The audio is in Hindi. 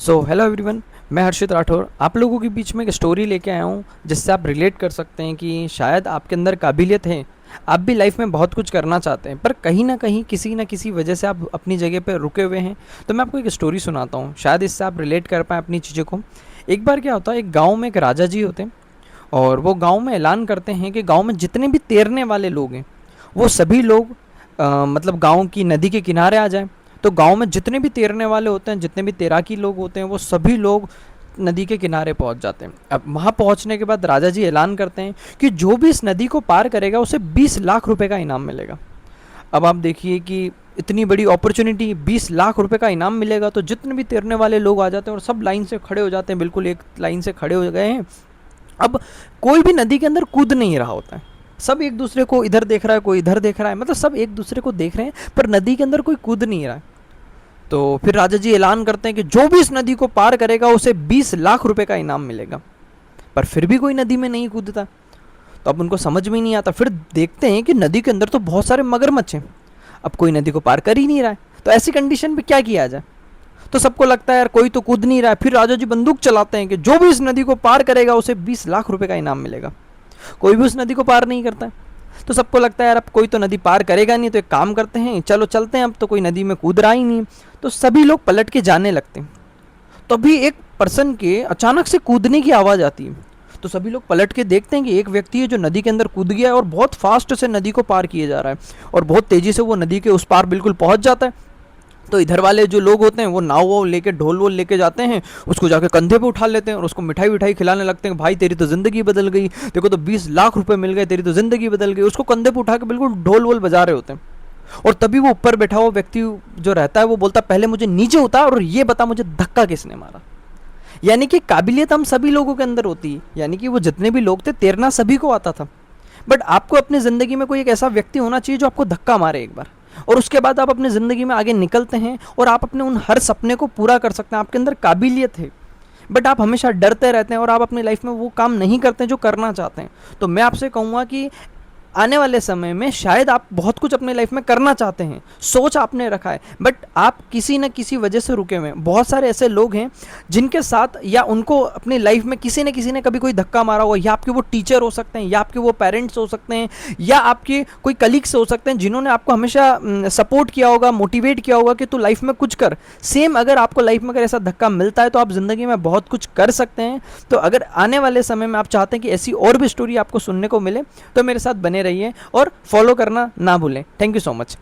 Hello everyone. मैं हर्षित राठौर आप लोगों के बीच में एक स्टोरी लेके आया हूँ जिससे आप रिलेट कर सकते हैं कि शायद आपके अंदर काबिलियत है। आप भी लाइफ में बहुत कुछ करना चाहते हैं पर कहीं ना कहीं किसी ना किसी वजह से आप अपनी जगह पे रुके हुए हैं। तो मैं आपको एक स्टोरी सुनाता हूँ, शायद इससे आप रिलेट कर पाएँ अपनी चीज़ों को। एक बार क्या होता है, एक गाँव में एक राजा जी होते हैं और वो गाँव में ऐलान करते हैं कि गाँव में जितने भी तैरने वाले लोग हैं वो सभी लोग मतलब गाँव की नदी के किनारे आ जाएं। तो गांव में जितने भी तैरने वाले होते हैं, जितने भी तैराकी लोग होते हैं, वो सभी लोग नदी के किनारे पहुंच जाते हैं। अब वहां पहुंचने के बाद राजा जी ऐलान करते हैं कि जो भी इस नदी को पार करेगा उसे 20 लाख रुपए का इनाम मिलेगा। अब आप देखिए कि इतनी बड़ी अपॉर्चुनिटी, 20 लाख रुपए का इनाम मिलेगा, तो जितने भी तैरने वाले लोग आ जाते हैं और सब लाइन से खड़े हो जाते हैं, बिल्कुल एक लाइन से खड़े हो गए हैं। अब कोई भी नदी के अंदर कूद नहीं रहा होता है, सब एक दूसरे को इधर देख रहा है, कोई इधर देख रहा है, मतलब सब एक दूसरे को देख रहे हैं पर नदी के अंदर कोई कूद नहीं रहा है। तो फिर राजा जी ऐलान करते हैं कि जो भी इस नदी को पार करेगा उसे 20 लाख रुपए का इनाम मिलेगा। पर फिर भी कोई नदी में नहीं कूदता। तो अब उनको समझ में नहीं आता, फिर देखते हैं कि नदी के अंदर तो बहुत सारे मगरमच्छ हैं, अब कोई नदी को पार कर ही नहीं रहा है, तो ऐसी कंडीशन पे क्या किया जाए। तो सबको लगता है यार कोई तो कूद नहीं रहा है। फिर राजा जी बंदूक चलाते हैं कि जो भी इस नदी को पार करेगा उसे 20 लाख रुपए का इनाम मिलेगा। कोई भी उस नदी को पार नहीं करता है। तो सबको लगता है यार अब कोई तो नदी पार करेगा नहीं, तो एक काम करते हैं, चलो चलते हैं, अब तो कोई नदी में कूद रहा ही नहीं। तो सभी लोग पलट के जाने लगते हैं। तभी एक पर्सन के अचानक से कूदने की आवाज़ आती है। तो सभी लोग पलट के देखते हैं कि एक व्यक्ति है जो नदी के अंदर कूद गया है और बहुत फास्ट से नदी को पार किए जा रहा है और बहुत तेज़ी से वो नदी के उस पार बिल्कुल पहुंच जाता है। तो इधर वाले जो लोग होते हैं वो नाव वो लेके ढोल वोल लेके जाते हैं, उसको जाके कंधे पे उठा लेते हैं और उसको मिठाई विठाई खिलाने लगते हैं। भाई तेरी तो ज़िंदगी बदल गई, देखो तो 20 लाख रुपए मिल गए, तेरी तो ज़िंदगी बदल गई। उसको कंधे पे उठा के बिल्कुल ढोल वोल बजा रहे होते हैं। और तभी वो ऊपर बैठा हुआ व्यक्ति जो रहता है वो बोलता है पहले मुझे नीचे उतार और ये बता मुझे धक्का किसने मारा। यानी कि काबिलियत हम सभी लोगों के अंदर होती है, यानी कि वो जितने भी लोग थे तैरना सभी को आता था। बट आपको अपनी ज़िंदगी में कोई एक ऐसा व्यक्ति होना चाहिए जो आपको धक्का मारे एक बार, और उसके बाद आप अपनी ज़िंदगी में आगे निकलते हैं और आप अपने उन हर सपने को पूरा कर सकते हैं। आपके अंदर काबिलियत है बट आप हमेशा डरते रहते हैं और आप अपनी लाइफ में वो काम नहीं करते हैं जो करना चाहते हैं। तो मैं आपसे कहूँगा कि आने वाले समय में शायद आप बहुत कुछ अपने लाइफ में करना चाहते हैं, सोच आपने रखा है, बट आप किसी न किसी वजह से रुके हुए हैं। बहुत सारे ऐसे लोग हैं जिनके साथ या उनको अपनी लाइफ में किसी न किसी ने कभी कोई धक्का मारा हुआ, या आपके वो टीचर हो सकते हैं, या आपके वो पेरेंट्स हो सकते हैं, या आपके कोई कलीग्स हो सकते हैं जिन्होंने आपको हमेशा सपोर्ट किया होगा, मोटिवेट किया होगा कि तू लाइफ में कुछ कर। सेम अगर आपको लाइफ में अगर ऐसा धक्का मिलता है तो आप ज़िंदगी में बहुत कुछ कर सकते हैं। तो अगर आने वाले समय में आप चाहते हैं कि ऐसी और भी स्टोरी आपको सुनने को मिले तो मेरे साथ बने रहिए और फॉलो करना ना भूलें। Thank you so much.